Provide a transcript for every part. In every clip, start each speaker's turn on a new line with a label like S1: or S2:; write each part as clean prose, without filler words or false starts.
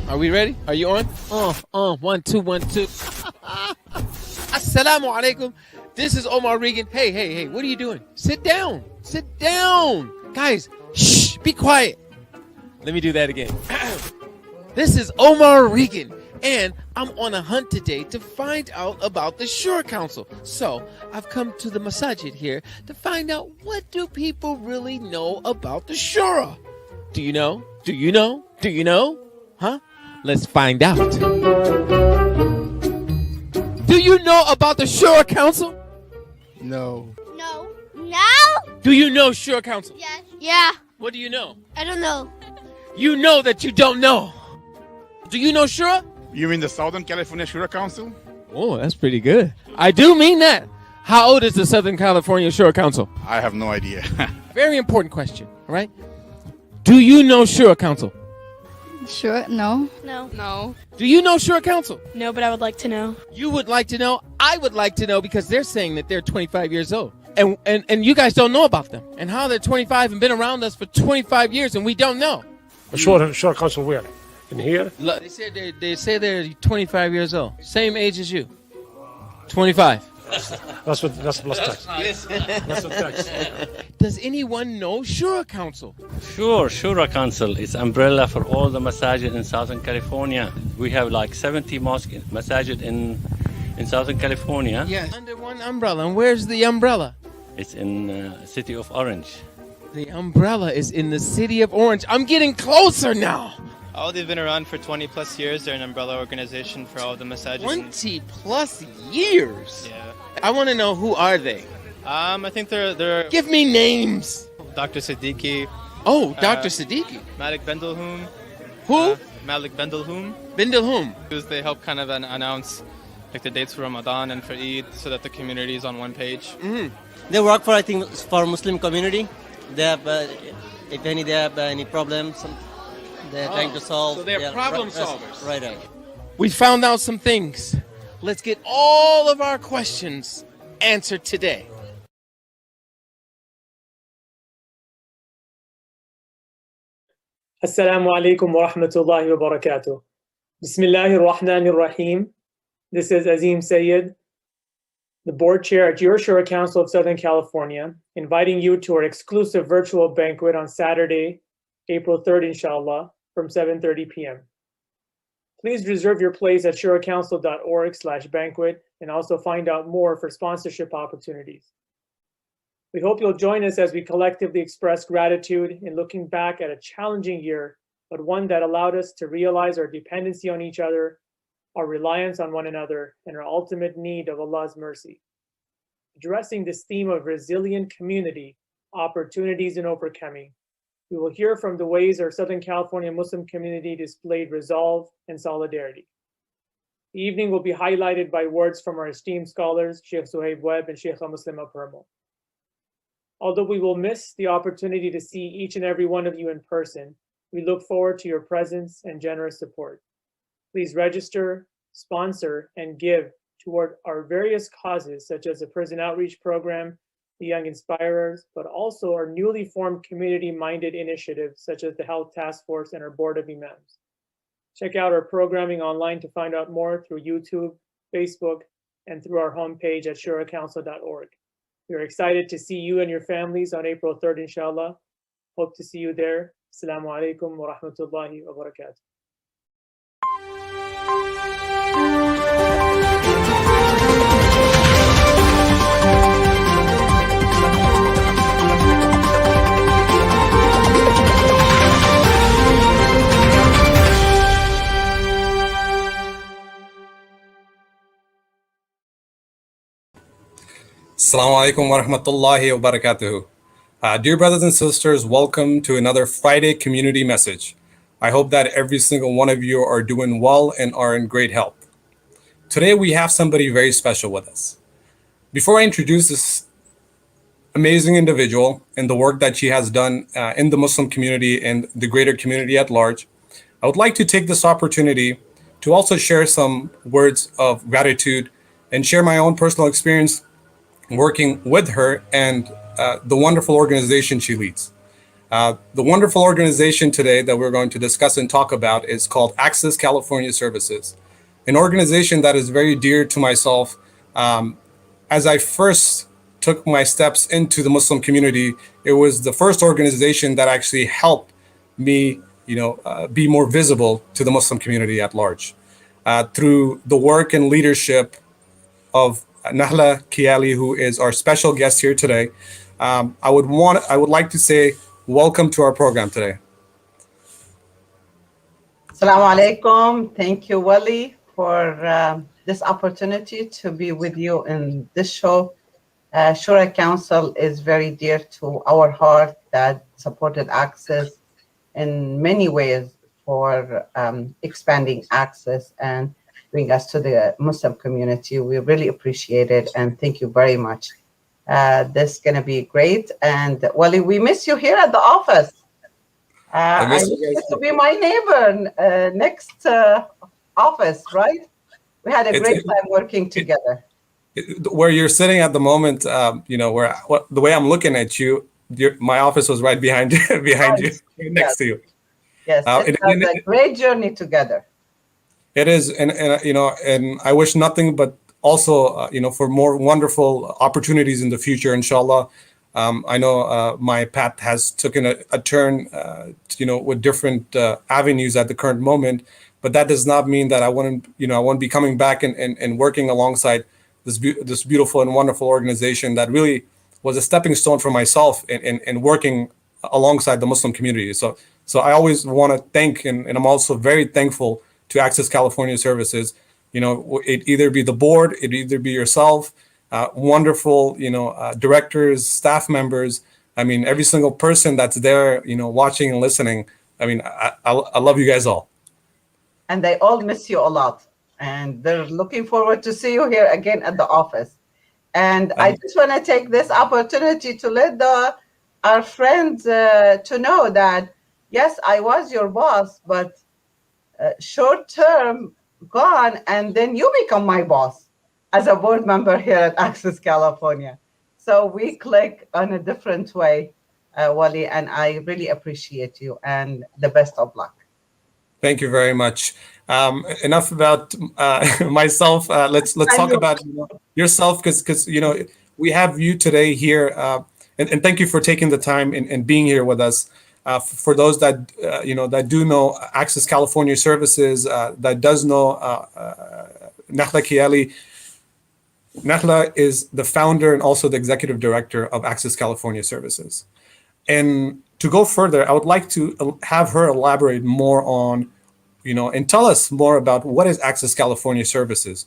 S1: Are we ready? Are you on? 1, 2, 1, 2. Assalamu alaikum. This is Omar Regan. Hey, what are you doing? Sit down. Guys, shh, be quiet. Let me do that again. This is Omar Regan, and I'm on a hunt today to find out about the Shura Council. So, I've come to the masajid here to find out, what do people really know about the Shura? Do you know? Huh? Let's find out. Do you know about the Shura Council?
S2: No.
S3: No.
S1: Do you know Shura Council?
S3: Yes. Yeah.
S1: What do you know?
S3: I don't know.
S1: You know that you don't know. Do you know Shura?
S2: You mean the Southern California Shura Council?
S1: Oh, that's pretty good. I do mean that. How old is the Southern California Shura Council?
S2: I have no idea.
S1: Very important question, all right? Do you know Shura Council?
S4: Sure, no.
S3: No.
S1: Do you know Shura Council?
S5: No, but I would like to know.
S1: You would like to know? I would like to know, because they're saying that they're 25 years old. And you guys don't know about them. And how they're 25 and been around us for 25 years and we don't know.
S6: Shura Council where? In here?
S1: Look, they say they're 25 years old. Same age as you. 25.
S6: That's plus tax. That's what tax.
S1: Does anyone know Shura Council?
S7: Sure, Shura Council is umbrella for all the masajid in Southern California. We have like 70 masajid in Southern California.
S1: Yes. Under one umbrella. And where's the umbrella?
S7: It's in the city of Orange.
S1: The umbrella is in the city of Orange. I'm getting closer now.
S8: Oh, they've been around for 20 plus years. They're an umbrella organization for all the massages.
S1: 20 plus years?
S8: Yeah.
S1: I want to know, who are they?
S8: I think they're
S1: Give me names.
S8: Dr. Siddiqui.
S1: Oh, Dr. Siddiqui.
S8: Malik Bendelhoom.
S1: Who?
S8: Malik Bendelhoom.
S1: Bendelhoom.
S8: They help kind of announce like the dates for Ramadan and for Eid so that the community is on one page.
S1: Mm-hmm.
S9: They work for, I think, for Muslim community. They have, if they have any problems, they're trying to solve.
S1: So they're problem solvers.
S9: Right.
S1: We found out some things. Let's get all of our questions answered today.
S10: Assalamu alaikum wa rahmatullahi wa barakatuh. Bismillahir Rahmanir Rahim. This is Azim Sayed, the board chair at your Shura Council of Southern California, inviting you to our exclusive virtual banquet on Saturday, April 3rd, inshallah, from 7:30 p.m. Please reserve your place at shuracouncil.org/banquet and also find out more for sponsorship opportunities. We hope you'll join us as we collectively express gratitude in looking back at a challenging year, but one that allowed us to realize our dependency on each other, our reliance on one another, and our ultimate need of Allah's mercy. Addressing this theme of resilient community, opportunities in overcoming, we will hear from the ways our Southern California Muslim community displayed resolve and solidarity. The evening will be highlighted by words from our esteemed scholars, Sheikh Suhaib Webb and Sheikh Muslima Permo. Although we will miss the opportunity to see each and every one of you in person, we look forward to your presence and generous support. Please register, sponsor, and give toward our various causes, such as the Prison Outreach Program, the Young Inspirers, but also our newly formed community-minded initiatives, such as the Health Task Force and our Board of Imams. Check out our programming online to find out more through YouTube, Facebook, and through our homepage at shuracouncil.org. We are excited to see you and your families on April 3rd, inshallah. Hope to see you there. Assalamu alaikum wa rahmatullahi wa barakatuh.
S11: Assalamu alaikum wa rahmatullahi wa barakatuhu. Dear brothers and sisters, welcome to another Friday community message. I hope that every single one of you are doing well and are in great health. Today we have somebody very special with us. Before I introduce this amazing individual and the work that she has done in the Muslim community and the greater community at large, I would like to take this opportunity to also share some words of gratitude and share my own personal experience working with her and the wonderful organization she leads. The wonderful organization today that we're going to discuss and talk about is called Access California Services, an organization that is very dear to myself. As I first took my steps into the Muslim community, it was the first organization that actually helped me, be more visible to the Muslim community at large. Through the work and leadership of Nahla Kayali, who is our special guest here today, I would like to say welcome to our program today.
S3: Assalamu alaikum. Thank you, Wali, for this opportunity to be with you in this show. Shura Council is very dear to our heart, that supported Access in many ways for expanding access and bring us to the Muslim community. We really appreciate it, and thank you very much. This is going to be great. And Wali, we miss you here at the office. I wish you to be my neighbor next office, right? We had a great time working together.
S11: Where you're sitting at the moment, the way I'm looking at you, my office was right behind you, next to you.
S3: Yes, it was a great journey together.
S11: It is, and I wish nothing but also, for more wonderful opportunities in the future, inshallah. I know my path has taken a turn, with different avenues at the current moment, but that does not mean that I wouldn't be coming back and working alongside this beautiful and wonderful organization that really was a stepping stone for myself in working alongside the Muslim community. So I always want to thank, and I'm also very thankful to Access California Services. It either be the board, it either be yourself, wonderful, directors, staff members. I mean, every single person that's there, watching and listening. I mean, I love you guys all.
S3: And they all miss you a lot. And they're looking forward to see you here again at the office. And I just want to take this opportunity to let our friends to know that, yes, I was your boss, but short term gone, and then you become my boss as a board member here at Access California. So we click on a different way, Wali, and I really appreciate you, and the best of luck.
S11: Thank you very much. Enough about myself. Let's talk about yourself, because we have you today here, and thank you for taking the time and being here with us. For those that that do know Access California Services, that does know Nahla Kayali. Nahla is the founder and also the executive director of Access California Services. And to go further, I would like to have her elaborate more on, and tell us more about what is Access California Services.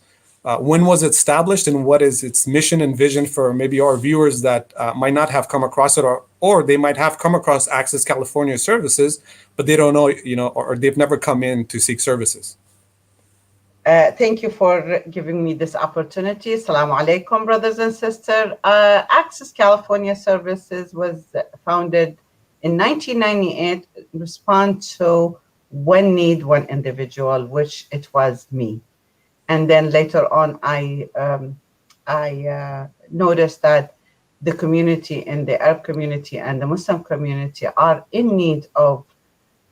S11: When was it established, and what is its mission and vision for maybe our viewers that might not have come across it, or they might have come across Access California Services, but they don't know, or they've never come in to seek services.
S3: Thank you for giving me this opportunity. Assalamu alaikum, brothers and sisters. Access California Services was founded in 1998 in response to one need, one individual, which it was me. And then later on, I noticed that the community and the Arab community and the Muslim community are in need of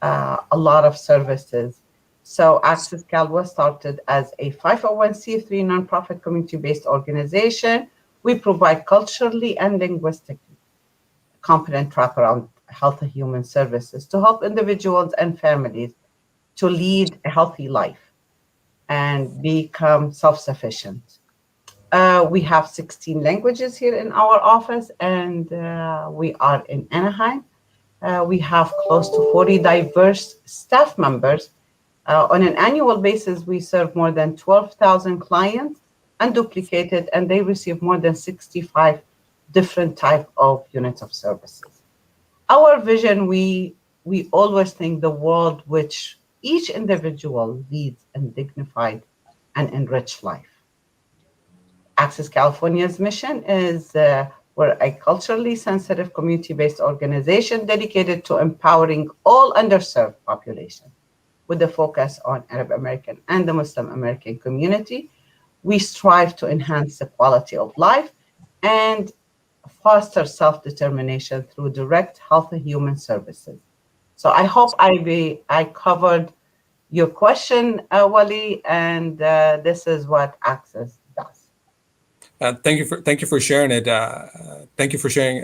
S3: a lot of services. So Access Cal was started as a 501c3 nonprofit community-based organization. We provide culturally and linguistically competent wraparound health and human services to help individuals and families to lead a healthy life and become self-sufficient. We have 16 languages here in our office, and we are in Anaheim. We have close to 40 diverse staff members. On an annual basis, we serve more than 12,000 clients unduplicated, and they receive more than 65 different types of units of services. Our vision, we always think the world which each individual leads a dignified and enriched life. Access California's mission is we're a culturally sensitive community-based organization dedicated to empowering all underserved populations with a focus on Arab American and the Muslim American community. We strive to enhance the quality of life and foster self-determination through direct health and human services. So I hope I covered your question, Wali, and this is what Access does.
S11: Thank you for sharing it. Thank you for sharing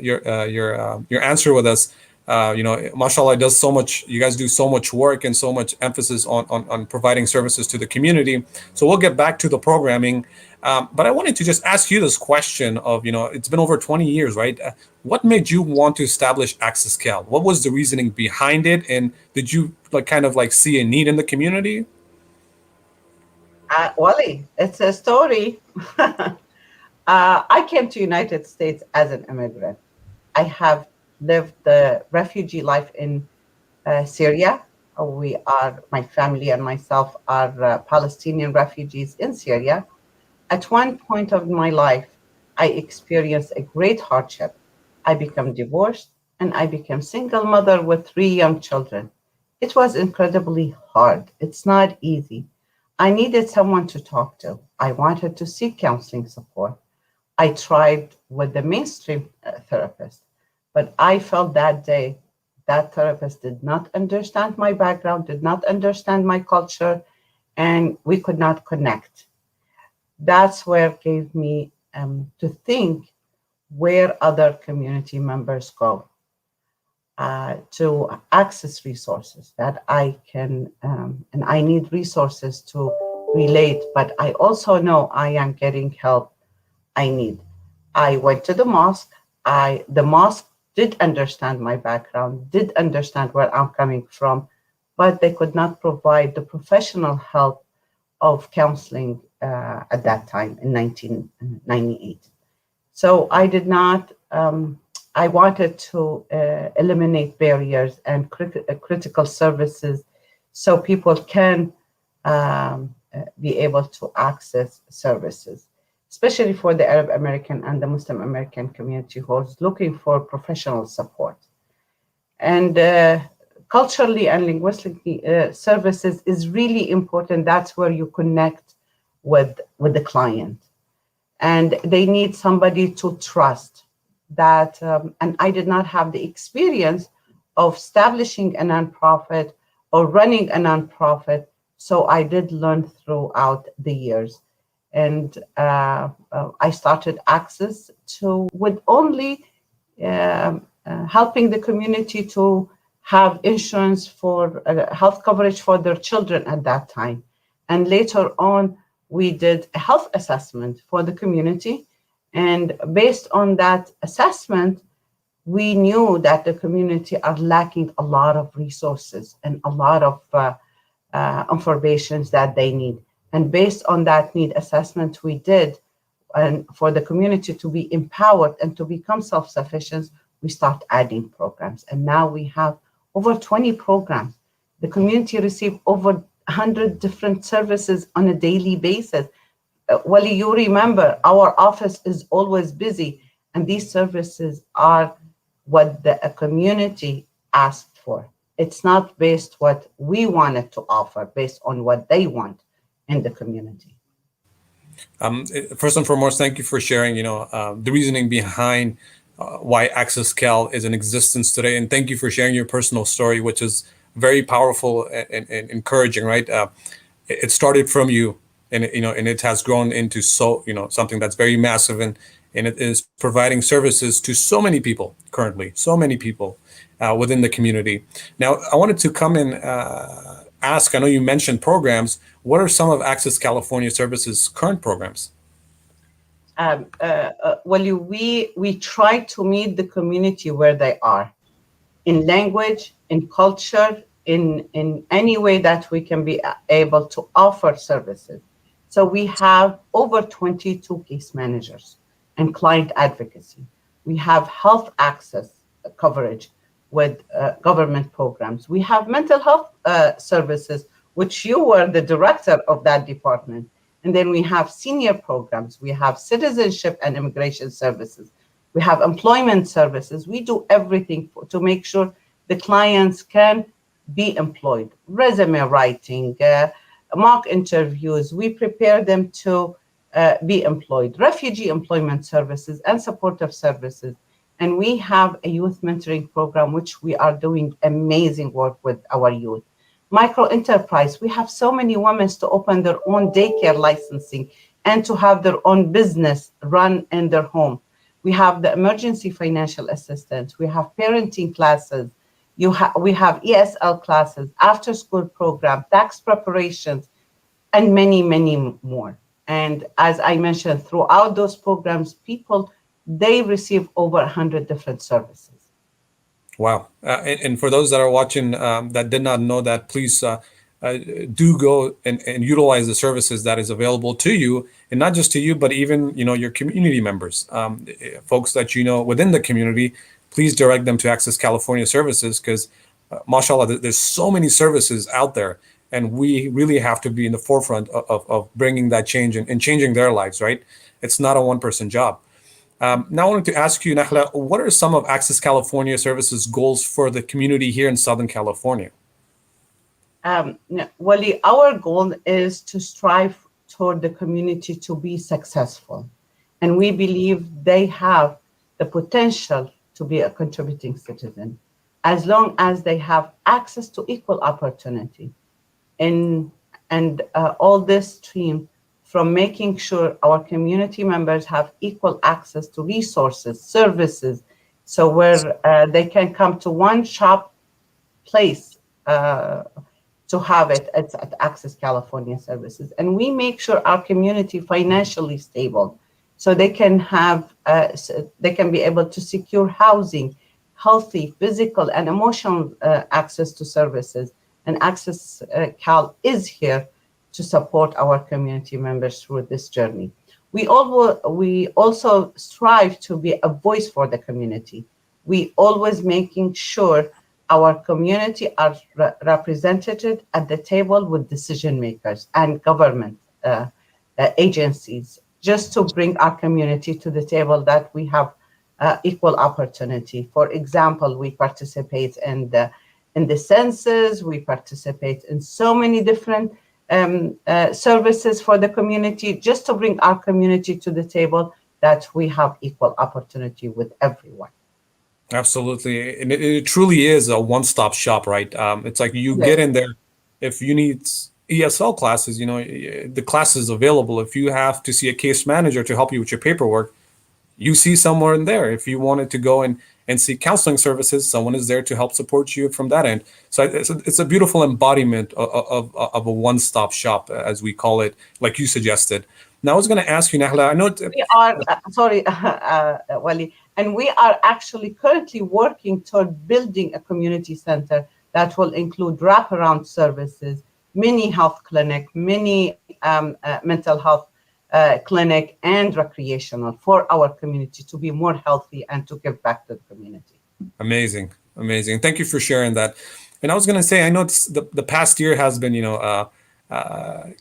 S11: your answer with us. Mashallah, does so much. You guys do so much work and so much emphasis on providing services to the community. So we'll get back to the programming. But I wanted to just ask you this question of, it's been over 20 years, right? What made you want to establish Accesscal? What was the reasoning behind it? And did you see a need in the community?
S3: Wally, it's a story. I came to United States as an immigrant. I have lived the refugee life in Syria. My family and myself are Palestinian refugees in Syria. At one point of my life, I experienced a great hardship. I became divorced and I became single mother with 3 young children. It was incredibly hard. It's not easy. I needed someone to talk to. I wanted to seek counseling support. I tried with the mainstream therapist, but I felt that day that therapist did not understand my background, did not understand my culture, and we could not connect. That's where it gave me to think where other community members go to access resources that I can, and I need resources to relate, but I also know I am getting help I need. I went to the mosque. The mosque did understand my background, did understand where I'm coming from, but they could not provide the professional help of counseling at that time in 1998. So I did not, I wanted to eliminate barriers and critical services so people can be able to access services, especially for the Arab American and the Muslim American community who's looking for professional support. And culturally and linguistically, services is really important. That's where you connect with the client. And they need somebody to trust that, and I did not have the experience of establishing a nonprofit or running a nonprofit, so I did learn throughout the years. And I started Access with only helping the community to have insurance for health coverage for their children at that time. And later on, we did a health assessment for the community. And based on that assessment, we knew that the community are lacking a lot of resources and a lot of information that they need. And based on that need assessment we did, and for the community to be empowered and to become self-sufficient, we start adding programs. And now we have over 20 programs. The community receive over 100 different services on a daily basis. Wali, you remember, our office is always busy, and these services are what the community asked for. It's not based what we wanted to offer, based on what they want in the community.
S11: First and foremost, thank you for sharing, the reasoning behind why Accesscal is in existence today. And thank you for sharing your personal story, which is very powerful and encouraging, right? It started from you, and it has grown into something that's very massive, and it is providing services to so many people currently, so many people within the community. Now, I wanted to come and ask, I know you mentioned programs. What are some of Access California Services' current programs?
S3: Well, we try to meet the community where they are, in language, in culture, in any way that we can be able to offer services. So we have over 22 case managers and client advocacy. We have health access coverage with government programs. We have mental health services, which you were the director of that department. And then we have senior programs. We have citizenship and immigration services. We have employment services. We do everything to make sure the clients can be employed. Resume writing, mock interviews. We prepare them to be employed, refugee employment services, and supportive services. And we have a youth mentoring program, which we are doing amazing work with our youth. Micro enterprise, we have so many women to open their own daycare licensing and to have their own business run in their home. We have the emergency financial assistance. We have parenting classes. We have ESL classes, after school program, tax preparations, and many, many more. And as I mentioned, throughout those programs, they receive over 100 different services.
S11: Wow. And for those that are watching that did not know that, please do go and utilize the services that is available to you, and not just to you, but even, your community members, folks that within the community. Please direct them to Access California Services, because mashallah, there's so many services out there, and we really have to be in the forefront of bringing that change and changing their lives, right? It's not a one-person job. Now I wanted to ask you, Nahla, what are some of Access California Services goals for the community here in Southern California?
S3: Wali, our goal is to strive toward the community to be successful. And we believe they have the potential to be a contributing citizen, as long as they have access to equal opportunity. And all this stream from making sure our community members have equal access to resources, services, so where they can come to one shop place to have it at Access California Services. And we make sure our community financially stable, so they can be able to secure housing, healthy, physical, and emotional access to services. And Access Cal is here to support our community members through this journey. We also strive to be a voice for the community. We always making sure our community are represented at the table with decision makers and government agencies, just to bring our community to the table that we have equal opportunity. For example, we participate in the census, we participate in so many different services for the community, just to bring our community to the table that we have equal opportunity with everyone.
S11: Absolutely. And it truly is a one-stop shop, right? It's like you get in there. If you need ESL classes, the class is available. If you have to see a case manager to help you with your paperwork, you see someone in there. If you wanted to go and see counseling services, someone is there to help support you from that end. So it's a beautiful embodiment of a one-stop shop, as we call it, like you suggested. Now I was going to ask you, Nahla, I know
S3: we are Wali, and we are actually currently working toward building a community center that will include wraparound services, mini health clinic, mini mental health clinic, and recreational for our community to be more healthy and to give back to the community.
S11: Amazing. Thank you for sharing that. And I was going to say, I know the past year has been,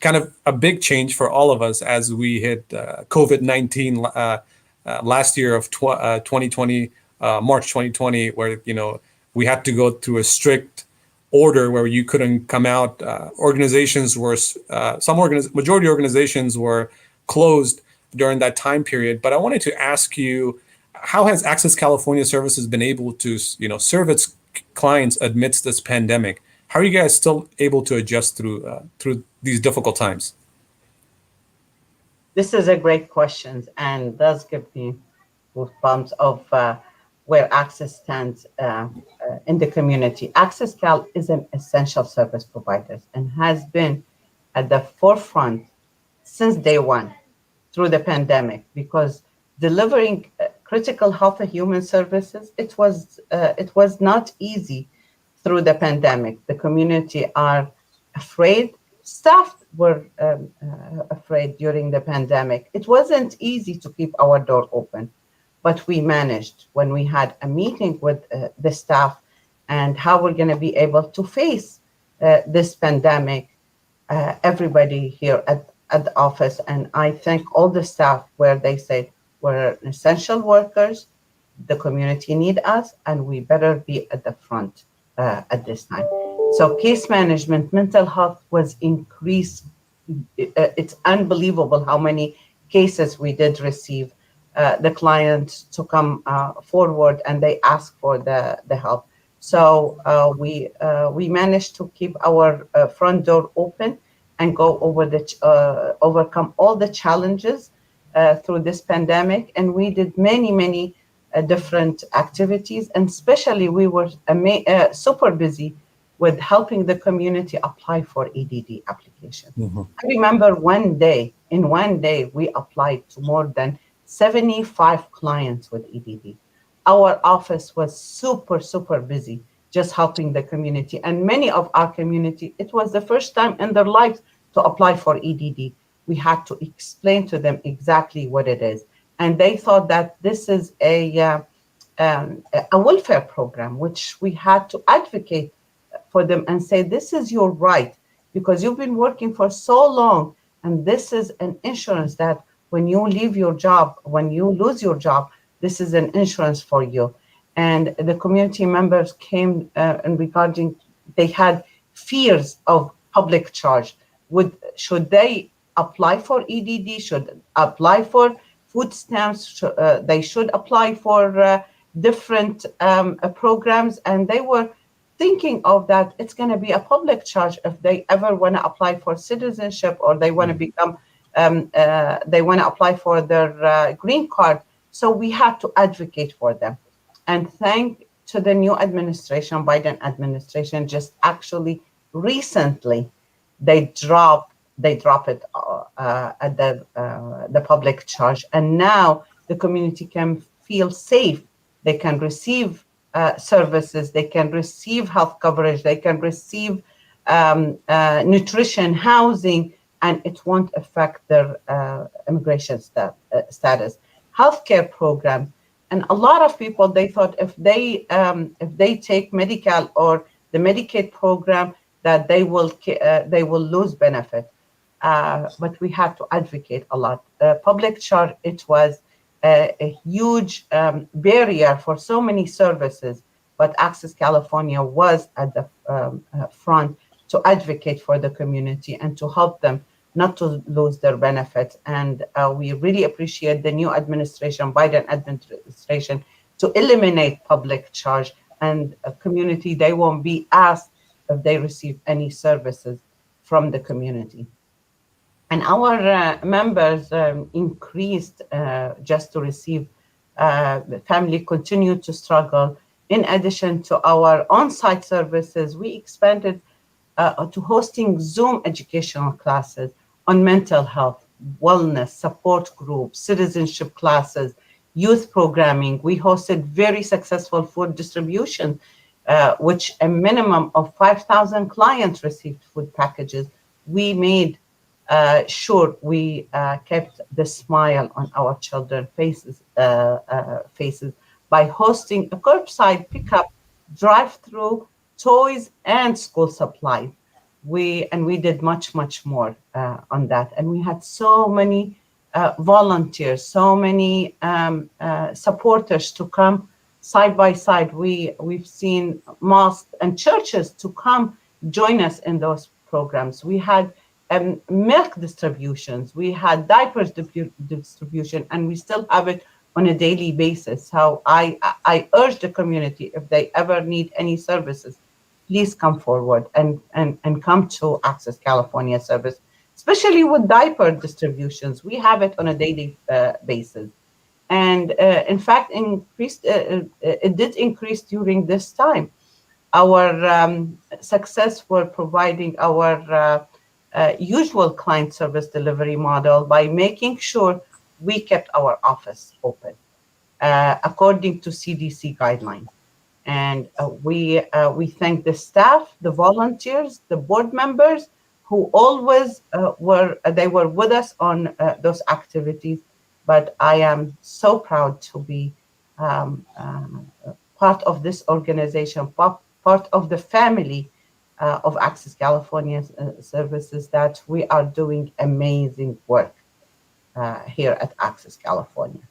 S11: kind of a big change for all of us as we hit COVID-19 last year of 2020, March 2020, where, we had to go through a strict order where you couldn't come out. Majority organizations were closed during that time period. But I wanted to ask you, how has Access California Services been able to, serve its clients amidst this pandemic? How are you guys still able to adjust through these difficult times?
S3: This is a great question, and does give me goosebumps of where Access stands in the community. Access Cal is an essential service provider and has been at the forefront since day one through the pandemic, because delivering critical health and human services, it was not easy through the pandemic. The community are afraid. Staff were afraid during the pandemic. It wasn't easy to keep our door open, but we managed. When we had a meeting with the staff and how we're going to be able to face this pandemic, everybody here at the office, and I thank all the staff, where they said we're essential workers, the community need us, and we better be at the front at this time. So case management, mental health was increased. It's unbelievable how many cases we did receive the client to come forward and they ask for the help. So we managed to keep our front door open and go over overcome all the challenges through this pandemic. And we did many different activities, and especially we were super busy with helping the community apply for EDD application. I remember in one day, we applied to more than 75 clients with EDD. Our office was super busy just helping the community. And many of our community, it was the first time in their lives to apply for EDD. We had to explain to them exactly what it is. And they thought that this is a welfare program, which we had to advocate for them and say, this is your right, because you've been working for so long, and this is an insurance that when you leave your job, when you lose your job, this is an insurance for you. And the community members came and regarding, they had fears of public charge. Should they apply for EDD? Should apply for food stamps? They should apply for different programs, and they were thinking of that it's going to be a public charge if they ever want to apply for citizenship, or they want to become they want to apply for their green card. So we had to advocate for them. And thank to the new administration, Biden administration, just actually recently they drop it at the public charge, and now the community can feel safe. They can receive services, they can receive health coverage, they can receive nutrition, housing, and it won't affect their immigration status. Healthcare program, and a lot of people, they thought if they take Medi-Cal or the Medicaid program, that they will lose benefit. But we had to advocate a lot. Public charge, it was a huge barrier for so many services, but Access California was at the front to advocate for the community and to help them not to lose their benefits. And we really appreciate the new administration, Biden administration, to eliminate public charge, and a community, they won't be asked if they receive any services from the community. And our members increased just to receive, the family continued to struggle. In addition to our on-site services, we expanded to hosting Zoom educational classes on mental health, wellness, support groups, citizenship classes, youth programming. We hosted very successful food distribution, which a minimum of 5,000 clients received food packages. We made sure we kept the smile on our children's faces by hosting a curbside pickup, drive-through, toys, and school supplies. We did much more on that, and we had so many volunteers, so many supporters to come side by side. We've seen mosques and churches to come join us in those programs. We had milk distributions, we had diapers distribution, and we still have it on a daily basis. So I urge the community, if they ever need any services, please come forward and come to Access California service, especially with diaper distributions. We have it on a daily basis. And in fact, it did increase during this time. Our success for providing our usual client service delivery model by making sure we kept our office open according to CDC guidelines. And we thank the staff, the volunteers, the board members who always were with us on those activities. But I am so proud to be part of this organization, part of the family of Access California services, that we are doing amazing work here at Access California.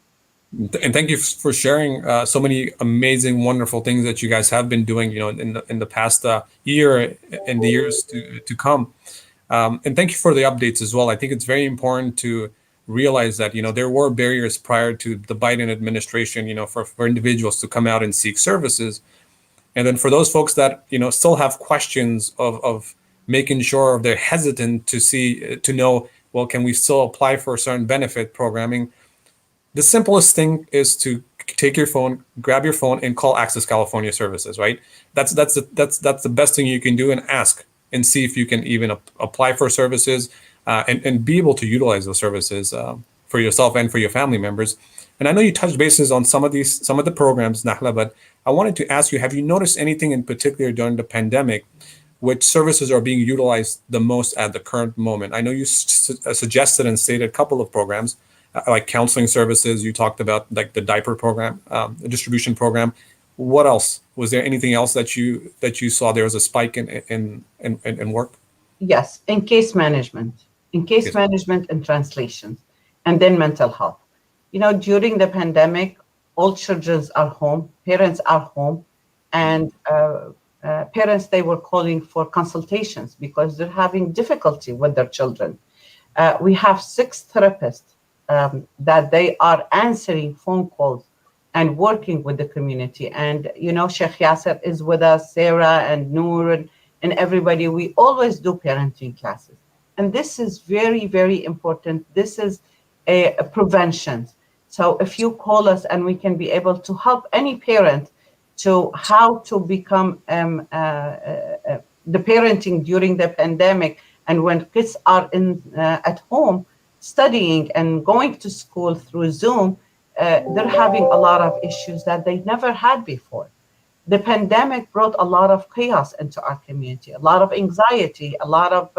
S11: And thank you for sharing so many amazing, wonderful things that you guys have been doing, in the past year and the years to come. And thank you for the updates as well. I think it's very important to realize that, there were barriers prior to the Biden administration, for individuals to come out and seek services. And then for those folks that, still have questions of making sure they're hesitant to know, well, can we still apply for a certain benefit programming? The simplest thing is to take your phone, grab your phone, and call Access California Services, right? That's the best thing you can do, and ask and see if you can even apply for services and be able to utilize those services for yourself and for your family members. And I know you touched bases on some of the programs, Nahla, but I wanted to ask you, have you noticed anything in particular during the pandemic which services are being utilized the most at the current moment? I know you suggested and stated a couple of programs, like counseling services. You talked about like the diaper program, the distribution program. What else? Was there anything else that you saw there was a spike in work?
S3: Yes, in case management, and translations, and then mental health. During the pandemic, all children are home, parents are home, and parents, they were calling for consultations because they're having difficulty with their children. We have 6 therapists that they are answering phone calls and working with the community. And, Sheikh Yasser is with us, Sarah and Noor and everybody. We always do parenting classes. And this is very, very important. This is a prevention. So if you call us, and we can be able to help any parent to how to become the parenting during the pandemic, and when kids are at home studying and going to school through Zoom, they're having a lot of issues that they never had before. The pandemic brought a lot of chaos into our community, a lot of anxiety, a lot of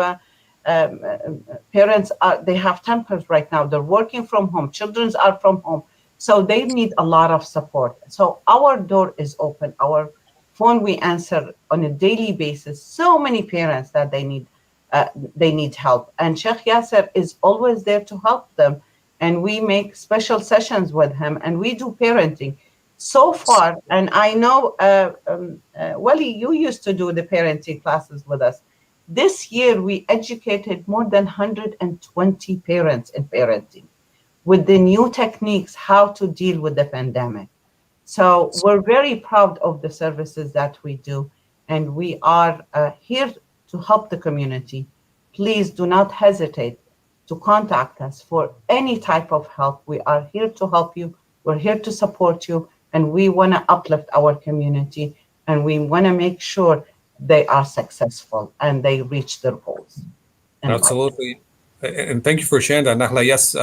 S3: parents they have tempers right now. They're working from home, children are from home, so they need a lot of support. So our door is open. Our phone, we answer on a daily basis. So many parents that they need help, and Sheikh Yasser is always there to help them. And we make special sessions with him, and we do parenting. So far, and I know, Wali, you used to do the parenting classes with us. This year, we educated more than 120 parents in parenting with the new techniques, how to deal with the pandemic. So we're very proud of the services that we do, and we are here to help the community. Please do not hesitate to contact us for any type of help. We are here to help you. We're here to support you, and we want to uplift our community, and we want to make sure they are successful and they reach their goals.
S11: Absolutely. And thank you for sharing that, Nahla. Yes,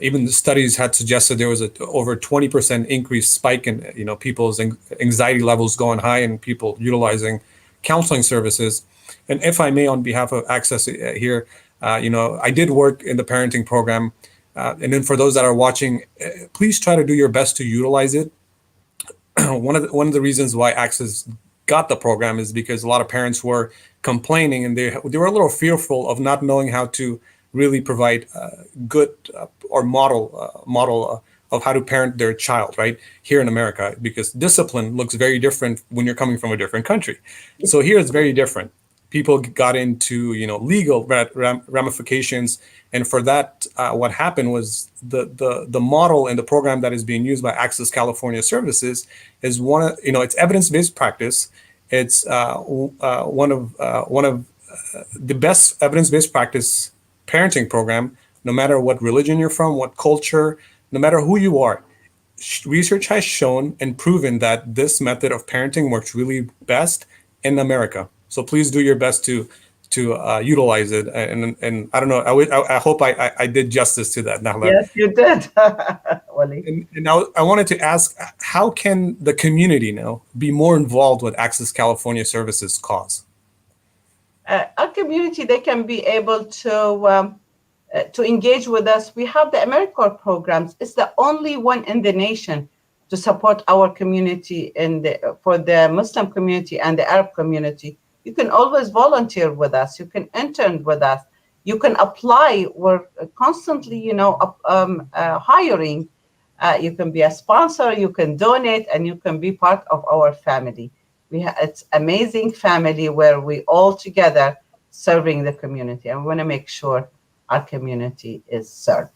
S11: even the studies had suggested there was over 20% increased spike in, people's anxiety levels going high and people utilizing counseling services. And if I may, on behalf of Access here, I did work in the parenting program. And then for those that are watching, please try to do your best to utilize it. One of the reasons why Access got the program is because a lot of parents were complaining, and they were a little fearful of not knowing how to really provide good or model of how to parent their child, right, here in America, because discipline looks very different when you're coming from a different country. So here it's very different. People got into legal ramifications, and for that, what happened was the model and the program that is being used by Access California Services is it's evidence-based practice. It's one of the best evidence-based practice parenting program, no matter what religion you're from, what culture, no matter who you are. Research has shown and proven that this method of parenting works really best in America. So please do your best to utilize it. And I don't know, I hope I did justice to that, Nahla.
S3: Yes, you did, Wali.
S11: And now I wanted to ask, how can the community now be more involved with Access California Services cause?
S3: Our community, they can be able to engage with us. We have the AmeriCorps programs. It's the only one in the nation to support our community for the Muslim community and the Arab community. You can always volunteer with us. You can intern with us. You can apply. We're constantly, hiring. You can be a sponsor. You can donate, and you can be part of our family. It's amazing family where we all together serving the community. And we want to make sure our community is served.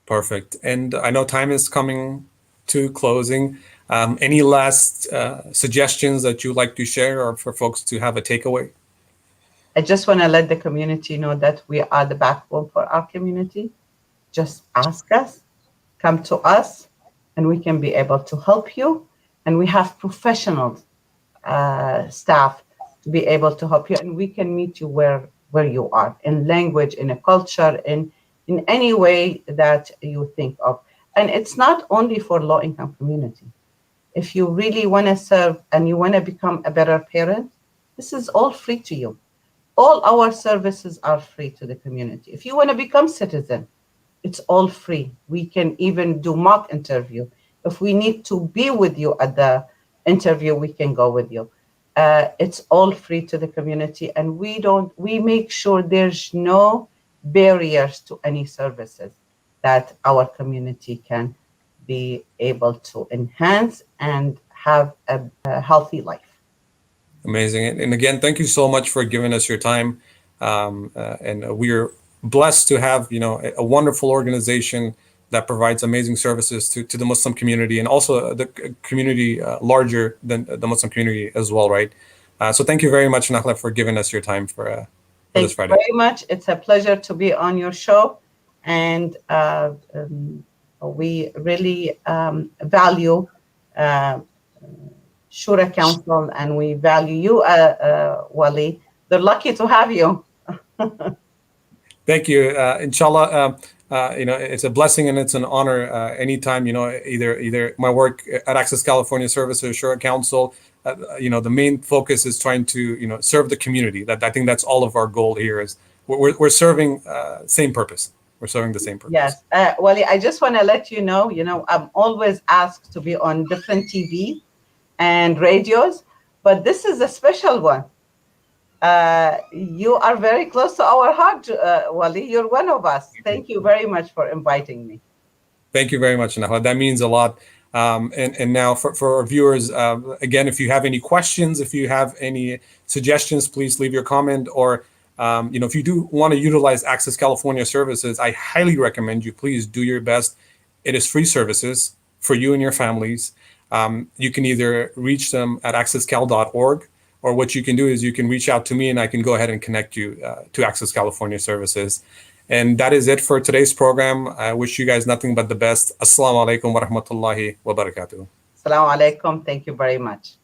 S11: Perfect. And I know time is coming to closing. Any last suggestions that you'd like to share or for folks to have a takeaway?
S3: I just want to let the community know that we are the backbone for our community. Just ask us, come to us, and we can be able to help you. And we have professional staff to be able to help you, and we can meet you where you are, in language, in a culture, in any way that you think of. And it's not only for low-income community. If you really want to serve and you want to become a better parent, this is all free to you. All our services are free to the community. If you want to become citizen, it's all free. We can even do mock interview. If we need to be with you at the interview, we can go with you. It's all free to the community, and we make sure there's no barriers to any services that our community can be able to enhance and have a healthy life.
S11: Amazing. And again, thank you so much for giving us your time. And we're blessed to have, a wonderful organization that provides amazing services to the Muslim community, and also the community larger than the Muslim community as well, right? So thank you very much, Nahla, for giving us your time for this Friday.
S3: Thank you very much. It's a pleasure to be on your show, and we really value Shura Council, and we value you, Wali. They're lucky to have you.
S11: Thank you. Inshallah, it's a blessing and it's an honor anytime, either my work at Access California Services, Shura Council, the main focus is trying to, serve the community. I think that's all of our goal here is we're serving same purpose. We're serving the same purpose.
S3: Yes. Wali, I just want to let you know, I'm always asked to be on different TV and radios, but this is a special one. You are very close to our heart, Wali. You're one of us. Thank you very much for inviting me.
S11: Thank you very much, Nahla. That means a lot. And now for our viewers, again, if you have any questions, if you have any suggestions, please leave your comment. Or, if you do want to utilize Access California services, I highly recommend you please do your best. It is free services for you and your families. You can either reach them at accesscal.org, or what you can do is you can reach out to me and I can go ahead and connect you to Access California services. And that is it for today's program. I wish you guys nothing but the best. Assalamu alaikum wa rahmatullahi wa barakatuh.
S3: Assalamu alaikum. Thank you very much.